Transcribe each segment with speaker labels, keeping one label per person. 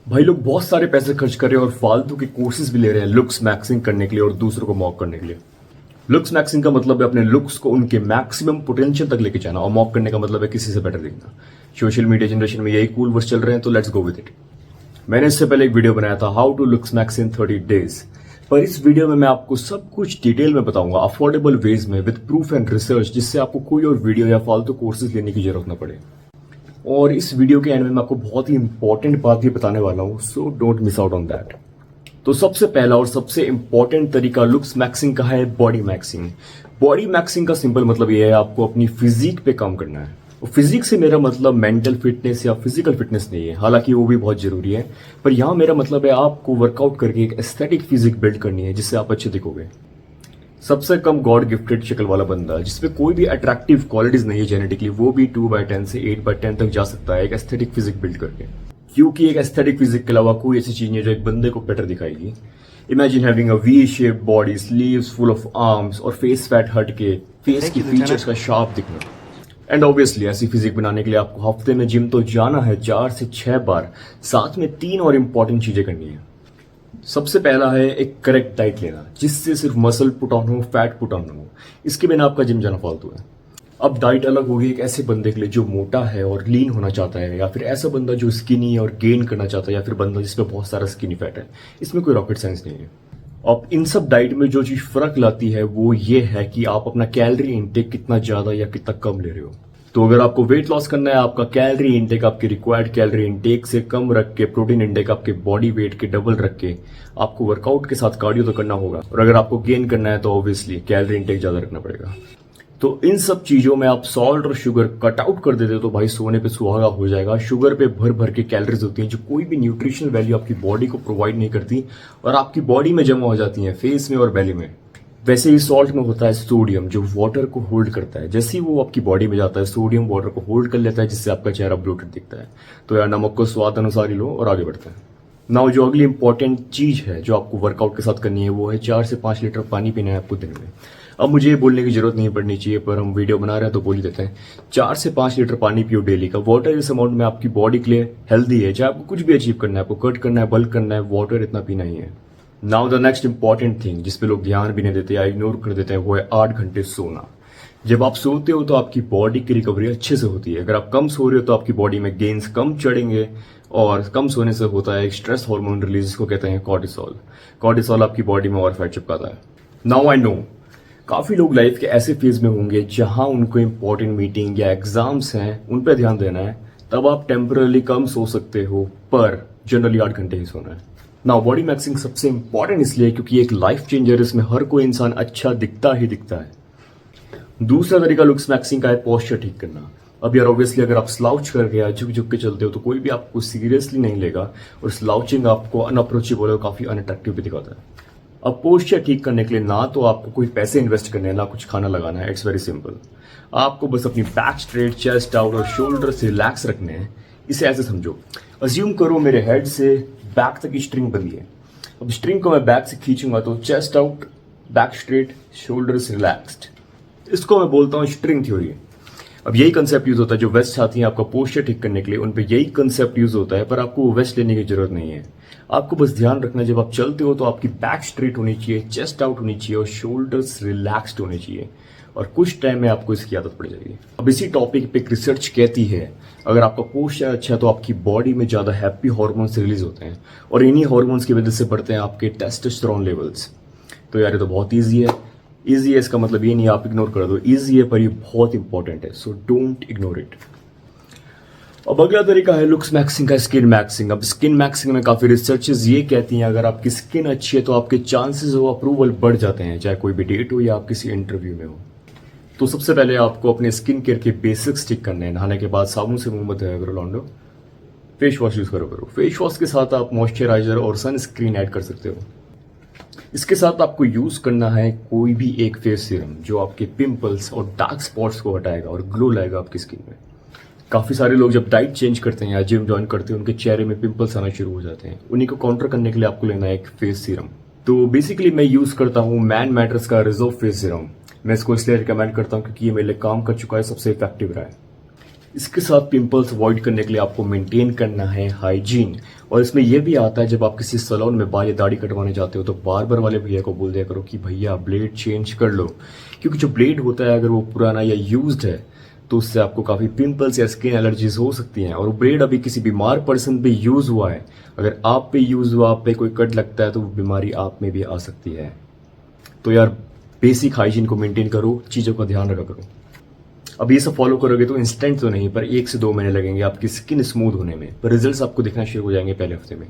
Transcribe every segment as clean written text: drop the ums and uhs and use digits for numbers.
Speaker 1: भाई लोग बहुत सारे पैसे खर्च कर रहे हैं और फालतू के कोर्सेज भी ले रहे हैं लुक्स मैक्सिंग करने के लिए और दूसरों को मॉक करने के लिए। लुक्स मैक्सिंग का मतलब है अपने लुक्स को उनके मैक्सिमम पोटेंशियल तक लेके जाना, और मॉक करने का मतलब है किसी से बेटर दिखना। सोशल मीडिया जनरेशन में यही कूल वर्ड्स चल रहे हैं, तो लेट्स गो विद इट। मैंने इससे पहले एक वीडियो बनाया था how to looks max in 30 days, पर इस वीडियो में मैं आपको सब कुछ डिटेल में बताऊंगा अफोर्डेबल वेज में विद प्रूफ एंड रिसर्च, जिससे आपको कोई और वीडियो या फालतू कोर्सेज लेने की जरूरत न पड़े। और इस वीडियो के एंड में मैं आपको बहुत ही इंपॉर्टेंट बात भी बताने वाला हूं, so don't miss out on that. तो सबसे पहला और सबसे इंपॉर्टेंट तरीका लुक्स मैक्सिंग का है बॉडी मैक्सिंग। बॉडी मैक्सिंग का सिंपल मतलब यह है आपको अपनी फिजिक पे काम करना है। फिजिक से मेरा मतलब मेंटल फिटनेस या फिजिकल फिटनेस नहीं है, हालांकि वो भी बहुत जरूरी है, पर यहां मेरा मतलब है आपको वर्कआउट करके एक एस्थेटिक फिजिक बिल्ड करनी है जिससे आप अच्छे दिखोगे। सबसे कम गॉड गिफ्टेड शक्ल वाला बंदा जिसमें कोई भी अट्रैक्टिव क्वालिटीज नहीं है जेनेटिकली, वो भी 2/10 से 8/10 तक जा सकता है एक एस्थेटिक फिजिक बिल्ड करके। क्योंकि एक एस्थेटिक फिजिक के अलावा कोई ऐसी चीज नहीं है जो एक बंदे को बेटर दिखाएगी। Imagine having a V shape body, sleeves full of arms और फेस फैट हट के फेस की फीचर्स का शार्प दिखना। एंड ऑब्वियसली ऐसी फिजिक बनाने के लिए आपको हफ्ते में जिम तो जाना है 4 से 6 बार, साथ में 3 और इंपॉर्टेंट चीजें करनी है। सबसे पहला है एक करेक्ट डाइट लेना, जिससे सिर्फ मसल पुट ऑन हो, फैट पुट ऑन हो। इसके बिना आपका जिम जाना फालतू है। अब डाइट अलग होगी एक ऐसे बंदे के लिए जो मोटा है और लीन होना चाहता है, या फिर ऐसा बंदा जो स्किनी और गेन करना चाहता है, या फिर बंदा जिसमें बहुत सारा स्किनी फैट है। इसमें कोई रॉकेट साइंस नहीं है। अब इन सब डाइट में जो चीज फर्क लाती है वो ये है कि आप अपना कैलोरी इनटेक कितना ज्यादा या कितना कम ले रहे हो। तो अगर आपको वेट लॉस करना है, आपका कैलोरी इनटेक आपके रिक्वायर्ड कैलोरी इनटेक से कम रख के, प्रोटीन इनटेक आपके बॉडी वेट के डबल रख के, आपको वर्कआउट के साथ कार्डियो तो करना होगा। और अगर आपको गेन करना है तो ऑब्वियसली कैलोरी इनटेक ज्यादा रखना पड़ेगा। तो इन सब चीजों में आप सॉल्ट और शुगर कट आउट कर देते हो तो भाई सोने पे सुहागा हो जाएगा। शुगर पे भर भर के कैलोरीज होती हैं जो कोई भी न्यूट्रिशनल वैल्यू आपकी बॉडी को प्रोवाइड नहीं करती, और आपकी बॉडी में जमा हो जाती हैं फेस में और बेली में। वैसे ही सॉल्ट में होता है सोडियम जो वाटर को होल्ड करता है। जैसे ही वो आपकी बॉडी में जाता है, सोडियम वाटर को होल्ड कर लेता है, जिससे आपका चेहरा ब्लोटेड दिखता है। तो यार नमक को स्वाद अनुसार ही लो और आगे बढ़ते हैं। नाउ जो अगली इंपॉर्टेंट चीज है जो आपको वर्कआउट के साथ करनी है वो है 4 से 5 लीटर पानी पीना है आपको दिन में। अब मुझे ये बोलने की जरूरत नहीं पड़नी चाहिए, पर हम वीडियो बना रहे हैं तो बोल ही देते हैं। 4 से 5 लीटर पानी पियो डेली का। वाटर इस अमाउंट में आपकी बॉडी के लिए हेल्दी है। चाहे आपको कुछ भी अचीव करना है, आपको कट करना है, बल्क करना है, वाटर इतना पीना ही है। Now the next important thing जिसपे लोग ध्यान भी नहीं देते या इग्नोर कर देते हैं वो है 8 घंटे सोना। जब आप सोते हो तो आपकी बॉडी की रिकवरी अच्छे से होती है। अगर आप कम सो रहे हो तो आपकी बॉडी में गेन्स कम चढ़ेंगे, और कम सोने से होता है एक स्ट्रेस हार्मोन रिलीज, जिसको कहते हैं कॉर्टिसोल। कॉर्टिसोल आपकी बॉडी में और फैट चिपकाता है। नाउ आई नो काफी लोग लाइफ के ऐसे फेज में होंगे जहां उनको इंपॉर्टेंट मीटिंग या एग्जाम्स हैं, उन पर ध्यान देना है। तब आप टेम्परली कम सो सकते हो, पर जनरली 8 घंटे ही सोना है। नाउ बॉडी मैक्सिंग सबसे इंपॉर्टेंट इसलिए क्योंकि एक लाइफ चेंजर है, इसमें हर कोई इंसान अच्छा दिखता ही दिखता है। दूसरा तरीका लुक्स मैक्सिंग का है पोस्चर ठीक करना। अब यार ऑब्वियसली अगर आप स्लाउच करके या झुक झुक के चलते हो तो कोई भी आपको सीरियसली नहीं लेगा, और स्लाउचिंग आपको अनअप्रोचेबल और काफी अनअट्रैक्टिव भी दिखाता है। अब पोस्चर ठीक करने के लिए ना तो आपको कोई पैसे इन्वेस्ट करने हैं, ना कुछ खाना लगाना है। It's very simple. आपको बस अपनी बैक स्ट्रेट, चेस्ट आउट और शोल्डर रिलैक्स रखने हैं। इसे ऐसे समझो, अज्यूम करो मेरे हेड से बैक तक की स्ट्रिंग बंधी है। अब स्ट्रिंग को मैं बैक से खींचूंगा तो chest out, back straight, shoulders relaxed. इसको मैं बोलता हूं स्ट्रिंग थ्योरी। अब यही कंसेप्ट यूज होता है जो वेस्ट आती है आपका पोस्चर ठीक करने के लिए, उन पे यही कंसेप्ट यूज होता है, पर आपको वेस्ट लेने की जरूरत नहीं है। आपको बस ध्यान रखना जब आप चलते हो तो आपकी बैक स्ट्रेट होनी चाहिए, चेस्ट आउट होनी चाहिए और शोल्डर्स रिलैक्स्ड होने चाहिए, और कुछ टाइम में आपको इसकी आदत पड़ जाएगी। अब इसी टॉपिक पे एक रिसर्च कहती है अगर आपका पोस्चर अच्छा है तो आपकी बॉडी में ज्यादा हैप्पी हार्मोन्स रिलीज होते हैं, और इन्हीं हार्मोन्स की वजह से बढ़ते हैं आपके टेस्टोस्टेरोन लेवल्स। तो यार ये तो बहुत ईजी है। ईजी है इसका मतलब ये नहीं आप इग्नोर कर दो, ईजी है पर ये बहुत इंपॉर्टेंट है, सो डोंट इग्नोर इट। अब अगला तरीका है लुक्स मैक्सिंग का स्किन मैक्सिंग। अब स्किन मैक्सिंग में काफी रिसर्चेस ये कहती हैं अगर आपकी स्किन अच्छी है तो आपके चांसेस ऑफ अप्रूवल बढ़ जाते हैं, चाहे कोई भी डेट हो या आप किसी इंटरव्यू में हो। तो सबसे पहले आपको अपने स्किन केयर के बेसिक्स ठीक करने हैं। नहाने के बाद साबुन से मुंह मत धोया करो लॉन्डो, फेस वॉश यूज करो। फेस वॉश के साथ आप मॉइस्चराइजर और सनस्क्रीन ऐड कर सकते हो। इसके साथ आपको यूज करना है कोई भी एक फेस सीरम जो आपके पिंपल्स और डार्क स्पॉट्स को हटाएगा और ग्लो लाएगा आपकी स्किन में। काफी सारे लोग जब डाइट चेंज करते हैं या जिम ज्वाइन करते हैं उनके चेहरे में पिंपल्स आना शुरू हो जाते हैं। उन्हीं को काउंटर करने के लिए आपको लेना है एक फेस सीरम। तो बेसिकली मैं यूज करता हूँ मैन मैटर्स का रिजर्व फेस सीरम। मैं इसको इसलिए रिकमेंड करता हूँ क्योंकि ये मेरे लिए काम कर चुका है, सबसे इफेक्टिव रहा है। इसके साथ पिंपल्स अवॉइड करने के लिए आपको मेंटेन करना है हाइजीन। और इसमें यह भी आता है जब आप किसी सैलून में बाल या दाढ़ी कटवाने जाते हो तो बार्बर वाले भैया को बोल दिया करो कि भैया ब्लेड चेंज कर लो, क्योंकि जो ब्लेड होता है अगर वो पुराना या यूज्ड है तो उससे आपको काफ़ी पिंपल्स या स्किन एलर्जीज हो सकती हैं। और वो ब्लेड अभी किसी बीमार पर्सन पे यूज़ हुआ है, अगर आप पे यूज़ हुआ, आप पे कोई कट लगता है तो वो बीमारी आप में भी आ सकती है। तो यार बेसिक हाइजीन को मेंटेन करो, चीज़ों का ध्यान रखा करो। अब ये सब फॉलो करोगे तो इंस्टेंट तो नहीं, पर 1 से 2 महीने लगेंगे आपकी स्किन स्मूथ होने में, पर रिजल्ट्स आपको दिखना शुरू हो जाएंगे पहले हफ्ते में।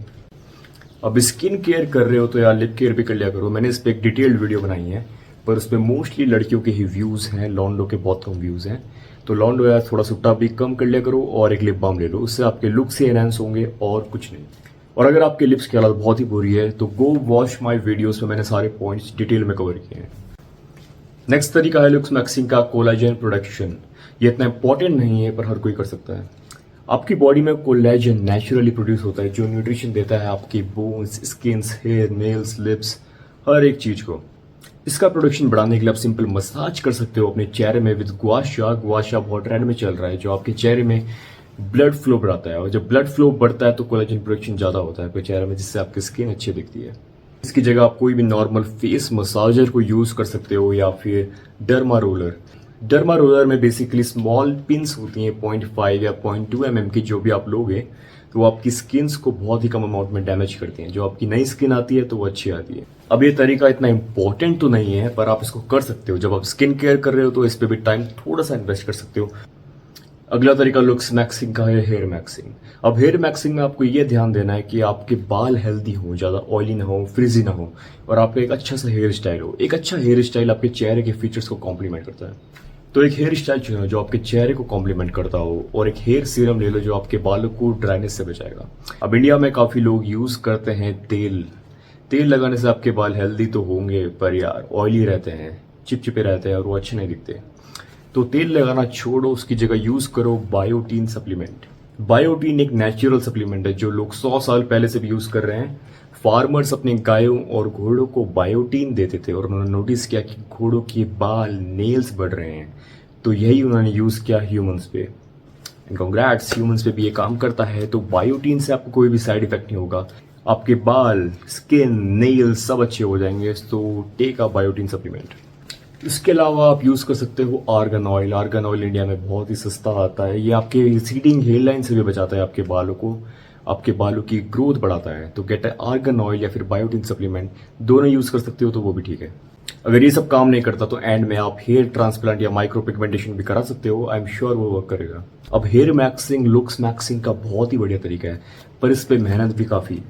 Speaker 1: अब स्किन केयर कर रहे हो तो यार लिप केयर भी कर लिया करो। मैंने इस पर एक डिटेल्ड वीडियो बनाई है, पर उसमें मोस्टली लड़कियों के ही व्यूज़ हैं, लॉन्डो के बहुत कम व्यूज़ हैं। तो लॉन्डो यार थोड़ा सुट्टा भी कम कर लिया करो और एक लिप बाम ले लो, उससे आपके लुक से एनहांस होंगे और कुछ नहीं। और अगर आपके लिप्स की हालत बहुत ही बुरी है तो गो वॉच माई वीडियोज़ में मैंने सारे पॉइंट्स डिटेल में कवर किए हैं। नेक्स्ट तरीका है लुक्स मैक्सिंग का कोलाजन प्रोडक्शन। ये इतना इंपॉर्टेंट नहीं है पर हर कोई कर सकता है। आपकी बॉडी में कोलाजन नेचुरली प्रोड्यूस होता है जो न्यूट्रिशन देता है आपकी bones, skins, hair, nails, lips, हर एक चीज को। इसका प्रोडक्शन बढ़ाने के लिए आप सिंपल मसाज कर सकते हो अपने चेहरे में विद गुआशा। गुआशा बहुत ट्रेंड में चल रहा है, जो आपके चेहरे में ब्लड फ्लो बढ़ाता है, और जब ब्लड फ्लो बढ़ता है तो कोलाजन प्रोडक्शन ज्यादा होता है आपके चेहरे में, जिससे आपकी स्किन अच्छी दिखती है। इसकी जगह आप कोई भी नॉर्मल फेस मसाजर को यूज कर सकते हो या फिर डर्मा रोलर। डर्मा रोलर में बेसिकली स्मॉल पिंस होती हैं 0.5 या 0.2 mm की, जो भी आप लोगे तो वो आपकी स्किन्स को बहुत ही कम अमाउंट में डैमेज करती हैं। जो आपकी नई स्किन आती है तो वो अच्छी आती है। अब ये तरीका इतना इंपॉर्टेंट तो नहीं है पर आप इसको कर सकते हो। जब आप स्किन केयर कर रहे हो तो इस पर भी टाइम थोड़ा सा इन्वेस्ट कर सकते हो। अगला तरीका लुक्स मैक्सिंग का है हेयर मैक्सिंग। अब हेयर मैक्सिंग में आपको ये ध्यान देना है कि आपके बाल हेल्दी हो, ज़्यादा ऑयली ना हो, फ्रिजी ना हो, और आपका एक अच्छा सा हेयर स्टाइल हो। एक अच्छा हेयर स्टाइल आपके चेहरे के फीचर्स को कॉम्प्लीमेंट करता है, तो एक हेयर स्टाइल चुनो जो आपके चेहरे को कॉम्प्लीमेंट करता हो, और एक हेयर सीरम ले लो जो आपके बालों को ड्राइनेस से बचाएगा। अब इंडिया में काफ़ी लोग यूज़ करते हैं तेल। तेल लगाने से आपके बाल हेल्दी तो होंगे पर यार ऑयली रहते हैं, चिपचिपे रहते हैं और वो अच्छे नहीं दिखते। तो तेल लगाना छोड़ो, उसकी जगह यूज करो बायोटीन सप्लीमेंट। बायोटीन एक नेचुरल सप्लीमेंट है जो लोग 100 साल पहले से भी यूज कर रहे हैं। फार्मर्स अपने गायों और घोड़ों को बायोटीन देते थे और उन्होंने नोटिस किया कि घोड़ों के बाल, नेल्स बढ़ रहे हैं, तो यही उन्होंने यूज किया ह्यूमंस पे। एंड कांग्रेट्स, ह्यूमंस पे भी ये काम करता है। तो बायोटीन से आपको कोई भी साइड इफेक्ट नहीं होगा, आपके बाल, स्किन, नेल्स सब अच्छे हो जाएंगे। तो टेक अ बायोटीन सप्लीमेंट। इसके अलावा आप यूज कर सकते हो argan oil. Argan oil India में बहुत ही सस्ता आता है। ये आपके रिसीडिंग हेयर लाइन से भी बचाता है आपके बालों को, आपके बालों की ग्रोथ बढ़ाता है। तो गेट आर्गन ऑयल या फिर बायोटीन सप्लीमेंट, दोनों यूज कर सकते हो तो वो भी ठीक है। अगर ये सब काम नहीं करता तो एंड में आप हेयर ट्रांसप्लांट या माइक्रो पिगमेंटेशन भी करा सकते हो। आई एम श्योर वो वर्क करेगा। अब हेयर मैक्सिंग लुक्स मैक्सिंग का बहुत ही बढ़िया तरीका है, पर इस पे मेहनत भी काफ़ी।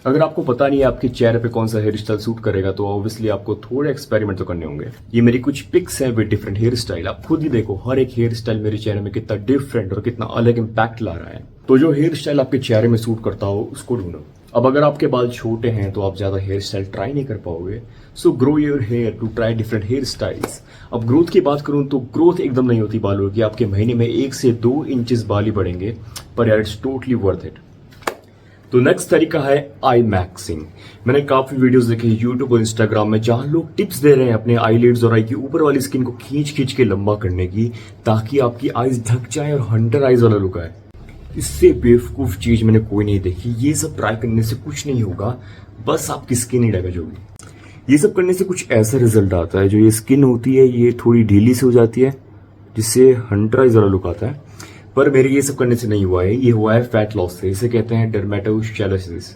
Speaker 1: अगर आपको पता नहीं है आपके चेहरे पे कौन सा हेयर स्टाइल सूट करेगा तो ऑब्वियसली आपको थोड़े एक्सपेरिमेंट तो करने होंगे। ये मेरी कुछ पिक्स हैं विद डिफरेंट हेयर स्टाइल। आप खुद ही देखो हर एक हेयर स्टाइल मेरे चेहरे में कितना डिफरेंट और कितना अलग इम्पैक्ट ला रहा है। तो जो हेयर स्टाइल आपके चेहरे में सूट करता हो उसको ढूंढो। अब अगर आपके बाल छोटे हैं तो आप ज्यादा हेयर स्टाइल ट्राई नहीं कर पाओगे। So grow your hair to try different hair styles. अब ग्रोथ की बात करूं तो ग्रोथ एकदम नहीं होती बालों की। आपके महीने में 1 से 2 इंचेस बाल ही बढ़ेंगे, पर यार इट्स टोटली वर्थ इट। तो नेक्स्ट तरीका है आई मैक्सिंग। मैंने काफी वीडियोस देखे यूट्यूब और इंस्टाग्राम में जहां लोग टिप्स दे रहे हैं अपने आईलिड्स और आई की ऊपर वाली स्किन को खींच खींच के लंबा करने की, ताकि आपकी आईज ढक जाए और हंटर आईज वाला लुक आए। इससे बेवकूफ चीज मैंने कोई नहीं देखी। ये सब ट्राई करने से कुछ नहीं होगा, बस आपकी स्किन ही डैमेज होगी। ये सब करने से कुछ ऐसा रिजल्ट आता है, जो ये स्किन होती है ये थोड़ी ढीली से हो जाती है, जिससे हंटर आईज वाला लुक आता है। पर मेरे ये सब करने से नहीं हुआ है, ये हुआ है फैट लॉस से। इसे कहते हैं डर्मेटोस्क्लेरोसिस।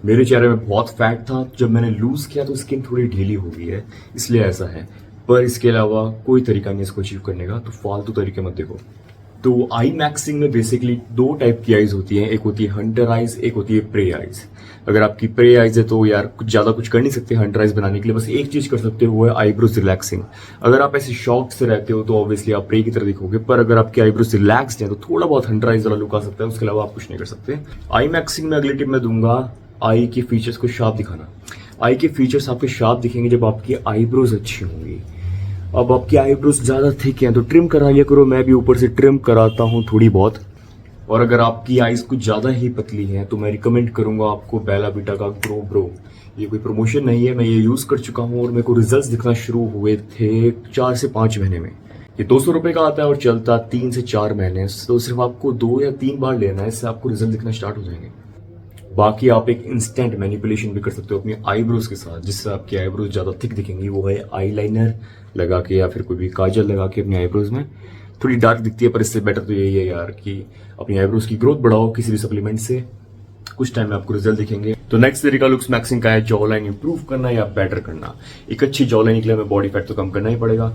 Speaker 1: मेरे चेहरे में बहुत फैट था, जब मैंने लूज किया तो स्किन थोड़ी ढीली हो गई है, इसलिए ऐसा है। पर इसके अलावा कोई तरीका नहीं इसको अचीव करने का, तो फालतू तरीके मत देखो। तो आई मैक्सिंग में बेसिकली 2 टाइप की आईज होती हैं, एक होती है हंटर आईज, एक होती है प्रे आईज। अगर आपकी प्रे आईज है तो यार कुछ ज्यादा कुछ कर नहीं सकते हंटर आईज बनाने के लिए, बस एक चीज कर सकते हो वो है आईब्रोज रिलैक्सिंग। अगर आप ऐसे शॉर्ट से रहते हो तो ऑब्वियसली आप प्रे की तरह दिखोगे, पर अगर आपके आईब्रोज रिलैक्स्ड है तो थोड़ा बहुत हंटर आईज वाला लुक आ सकता है। उसके अलावा आप कुछ नहीं कर सकते। आई मैक्सिंग में अगले टिप मैं दूंगा आई के फीचर्स को शार्प दिखाना। आई के फीचर्स आपके शार्प दिखेंगे जब आपकी आईब्रोज अच्छी होंगी। अब आपकी आईब्रोज ज्यादा थिक हैं तो ट्रिम करा लिया करो। मैं भी ऊपर से ट्रिम कराता हूँ थोड़ी बहुत। और अगर आपकी आईज कुछ ज्यादा ही पतली है तो मैं रिकमेंड करूंगा आपको बेला विटा का ग्रो ब्रो। ये कोई प्रमोशन नहीं है, मैं ये यूज कर चुका हूँ और मेरे को रिजल्ट्स दिखना शुरू हुए थे 4 से 5 महीने में। ये 200 रुपए का आता है और चलता 3 से 4 महीने, तो सिर्फ आपको 2 या 3 बार लेना है, इससे आपको रिजल्ट दिखना स्टार्ट हो जाएंगे। बाकी आप एक इंस्टेंट मैनिपुलेशन भी कर सकते हो अपनी आईब्रोज के साथ, जिससे आपकी आईब्रोज ज्यादा थिक दिखेंगी। वो है आईलाइनर लगा के या फिर कोई भी काजल लगा के अपनी आईब्रोज में। थोड़ी डार्क दिखती है पर इससे बेटर तो यही है यार कि अपनी आईब्रोज की ग्रोथ बढ़ाओ किसी भी सप्लीमेंट से, कुछ टाइम में आपको रिजल्ट दिखेंगे। तो नेक्स्ट तरीका लुक्स मैक्सिंग का है जॉ लाइन इंप्रूव करना या बेटर करना। एक अच्छी जॉ लाइन के लिए हमें बॉडी फैट तो कम करना ही पड़ेगा,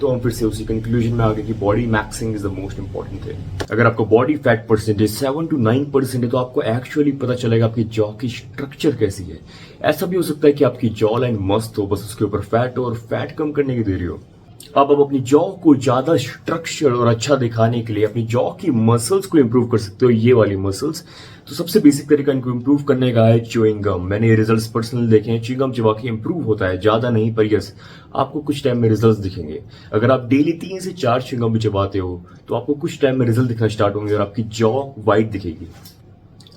Speaker 1: तो हम फिर से उसी कंक्लूजन में आ गए कि body maxing is the most important thing. अगर आपको बॉडी फैट परसेंटेज 7 to 9% है तो आपको एक्चुअली पता चलेगा आपकी जॉ की स्ट्रक्चर कैसी है। ऐसा भी हो सकता है कि आपकी जॉ लाइन मस्त हो, बस उसके ऊपर फैट हो और फैट कम करने की देरी हो। आप अब अपनी जॉ को ज्यादा स्ट्रक्चर और अच्छा दिखाने के लिए अपनी जॉ की मसल्स को इंप्रूव कर सकते हो, ये वाली मसल्स। तो सबसे बेसिक तरीका इनको इंप्रूव करने का है च्यूइंग गम। मैंने ये रिजल्ट्स पर्सनली देखे हैं, च्यूइंग गम चबा के इंप्रूव होता है, ज्यादा नहीं पर यस आपको कुछ टाइम में रिजल्ट्स दिखेंगे। अगर आप डेली 3 से 4 च्यूइंग गम भी चबाते हो तो आपको कुछ टाइम में रिजल्ट दिखना स्टार्ट होंगे और आपकी जॉ वाइट दिखेगी।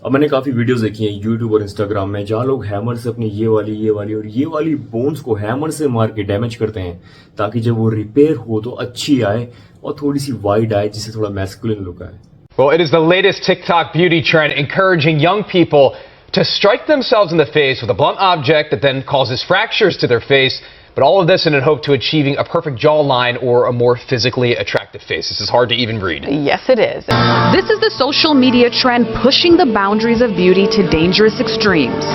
Speaker 1: अब मैंने काफी वीडियोस देखी हैं यूट्यूब और इंस्टाग्राम में जहां लोग हैमर से अपनी ये वाली और ये वाली बोन्स को हैमर से मार के डैमेज करते हैं, ताकि जब वो रिपेयर हो तो अच्छी आए और थोड़ी सी वाइड आए, जिससे थोड़ा मैस्कुलिन लुक आए।
Speaker 2: Well, it is the latest TikTok beauty trend encouraging young people to strike themselves in the face with a blunt object that then causes fractures to their face. But all of this in a hope to achieving a perfect jawline or a more physically attractive face. This is hard to even read.
Speaker 3: Yes, it is. This is the social media trend pushing the boundaries of beauty to dangerous extremes.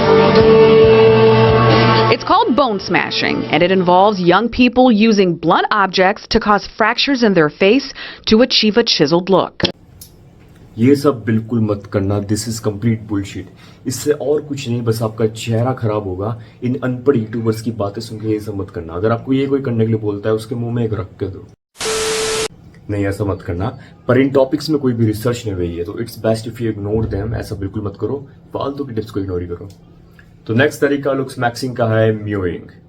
Speaker 3: It's called bone smashing, and it involves young people using blunt objects to cause fractures in their face to achieve a chiseled look.
Speaker 1: ये सब बिल्कुल मत करना, this is complete bullshit. इससे और कुछ नहीं, बस आपका चेहरा खराब होगा। इन अनपढ़ यूट्यूबर्स की बातें सुन के ये सब मत करना। अगर आपको ये कोई करने के लिए बोलता है उसके मुंह में एक रख के दो, नहीं ऐसा मत करना। पर इन टॉपिक्स में कोई भी रिसर्च नहीं हुई है तो it's best if you ignore them. ऐसा बिल्कुल मत करो, फालतू की टिप्स को इग्नोर ही करो। तो नेक्स्ट तरीका लुक्स मैक्सिंग का है म्यूइंग।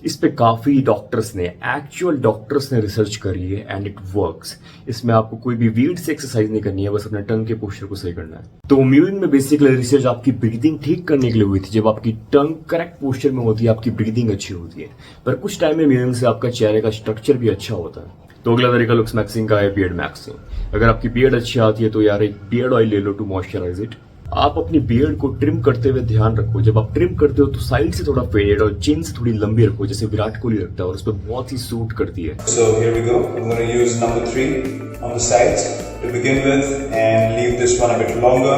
Speaker 1: इस पे काफी एक्चुअल डॉक्टर्स ने रिसर्च करी है एंड इट वर्क्स। इसमें आपको कोई भी वीड से एक्सरसाइज नहीं करनी है, बस अपने टंग के पोस्चर को सही करना है। तो म्यूइंग में बेसिकली रिसर्च आपकी ब्रीदिंग ठीक करने के लिए हुई थी। जब आपकी टंग करेक्ट पोस्चर में होती है आपकी ब्रीदिंग अच्छी होती है, पर कुछ टाइम में म्यूइंग से आपका चेहरे का स्ट्रक्चर भी अच्छा होता है। तो अगला तरीका लुक्स मैक्सिंग का है बियर्ड मैक्सिंग। अगर आपकी बियर्ड अच्छी आती है तो यार एक बियर्ड ऑयल ले लो टू मॉइस्चराइज इट। आप अपनी बियर्ड को ट्रिम करते हुए ध्यान रखो, जब आप ट्रिम करते हो तो साइड से थोड़ा फेडेड और चिन से थोड़ी लंबी रखो, जैसे विराट कोहली रखता है, और उस पर बहुत ही सूट करती है।
Speaker 4: So here we go. I'm going to use number 3 on the sides to begin with and leave this one a bit longer.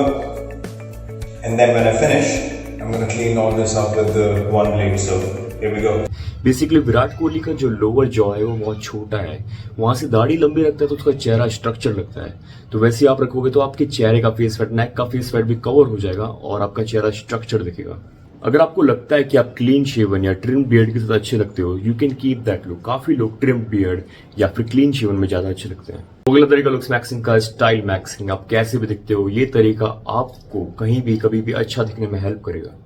Speaker 4: And then when I finish, I'm going to clean all this up with the one blade. So here we go.
Speaker 1: Basically Virat Kohli का जो lower jaw है वो बहुत छोटा है, वहां से दाढ़ी लंबी रखता है तो उसका चेहरा स्ट्रक्चर लगता है। तो वैसे आप रखोगे तो आपके चेहरे का फेस फैट, नेक का फेस फैट भी कवर हो जाएगा और आपका चेहरा स्ट्रक्चर दिखेगा। अगर आपको लगता है कि आप क्लीन शेवन या ट्रिम बियर्ड के साथ अच्छे लगते हो, you can keep that look. काफी लोग ट्रिम बियर्ड या फिर क्लीन शेवन में ज्यादा अच्छे लगते हैं। अगला तरीका लुक्स मैक्सिंग का स्टाइल मैक्सिंग। आप कैसे भी दिखते हो, ये तरीका आपको कहीं भी कभी भी अच्छा दिखने में हेल्प करेगा।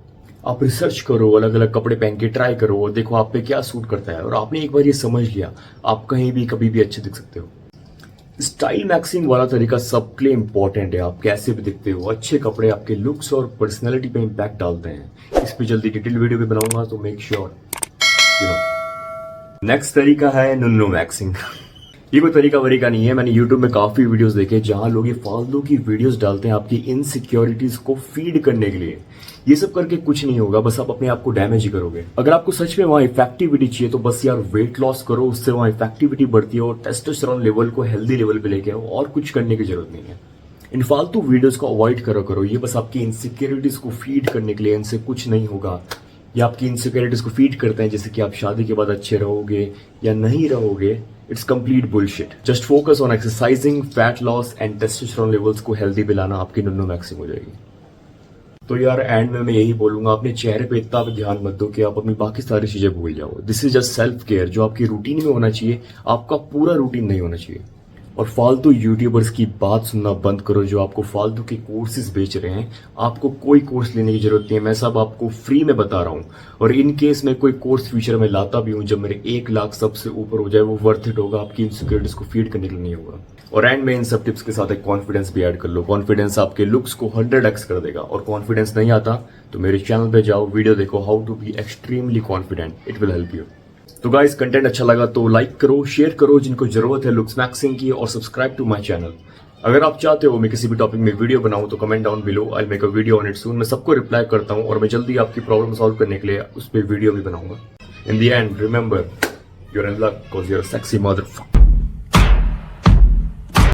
Speaker 1: आप रिसर्च करो, अलग अलग कपड़े पहन के ट्राई करो और देखो आप पे क्या सूट करता है, और आपने एक बार ये समझ लिया आप कहीं भी कभी भी अच्छे दिख सकते हो। स्टाइल मैक्सिंग वाला तरीका सबके लिए इंपॉर्टेंट है। आप कैसे भी दिखते हो, अच्छे कपड़े आपके लुक्स और पर्सनैलिटी पे इम्पैक्ट डालते हैं। इस पे जल्दी डिटेल वीडियो भी बनाऊंगा, तो make sure you know. Next तरीका है नुन्नो मैक्सिंग। ये कोई तरीका वरीका नहीं है, मैंने YouTube में काफी वीडियोस देखे जहां लोग ये फालतू की वीडियोस डालते हैं आपकी इनसिक्योरिटीज को फीड करने के लिए। ये सब करके कुछ नहीं होगा, बस आप अपने आप को डैमेज ही करोगे। अगर आपको सच में वहां इफेक्टिविटी चाहिए तो बस यार वेट लॉस करो, उससे वहां इफेक्टिविटी बढ़ती है और टेस्टोस्टेरोन लेवल को हेल्दी लेवल पे लेके आओ, और कुछ करने की जरूरत नहीं है। इन फालतू वीडियोस को अवॉइड करो, ये बस आपकी इनसिक्योरिटीज को फीड करने के लिए, इनसे कुछ नहीं होगा। ये आपकी इनसिक्योरिटीज को फीड करते हैं, जैसे कि आप शादी के बाद अच्छे रहोगे या नहीं रहोगे। It's complete bullshit. Just focus on exercising, fat loss and testosterone levels को हेल्दी बनाना, आपकी नुन्नो मैक्सिंग हो जाएगी। तो यार एंड में मैं यही बोलूंगा, अपने चेहरे पे इतना भी ध्यान मत दो कि आप अपनी बाकी सारी चीजें भूल जाओ। This is just self care, जो आपकी रूटीन में होना चाहिए, आपका पूरा रूटीन नहीं होना चाहिए। और फालतू यूट्यूबर्स की बात सुनना बंद करो जो आपको फालतू के कोर्सेज बेच रहे हैं। आपको कोई कोर्स लेने की जरूरत नहीं है, मैं सब आपको फ्री में बता रहा हूँ। और इन केस में कोई कोर्स फ्यूचर में लाता भी हूँ, जब मेरे 1 लाख सबसे ऊपर हो जाए, वो वर्थ इट होगा, आपकी इनसिक्योरिटीज को फीड करने के लिए नहीं होगा। और एंड में इन सब टिप्स के साथ एक कॉन्फिडेंस भी ऐड कर लो। कॉन्फिडेंस आपके लुक्स को 100x कर देगा। और कॉन्फिडेंस नहीं आता तो मेरे चैनल पे जाओ, वीडियो देखो, how to be extremely confident, it will help you. तो गाइस कंटेंट अच्छा लगा तो लाइक करो, शेयर करो जिनको जरूरत है लुक्स मैक्सिंग की, और सब्सक्राइब टू माय चैनल। अगर आप चाहते हो मैं किसी भी टॉपिक में वीडियो बनाऊं तो comment down below, I make a video on it सून। मैं सबको रिप्लाई करता हूं और मैं जल्दी आपकी प्रॉब्लम सॉल्व करने के लिए उस पर वीडियो भी बनाऊंगा। In the end remember, you're in luck because you're a sexy motherfucker.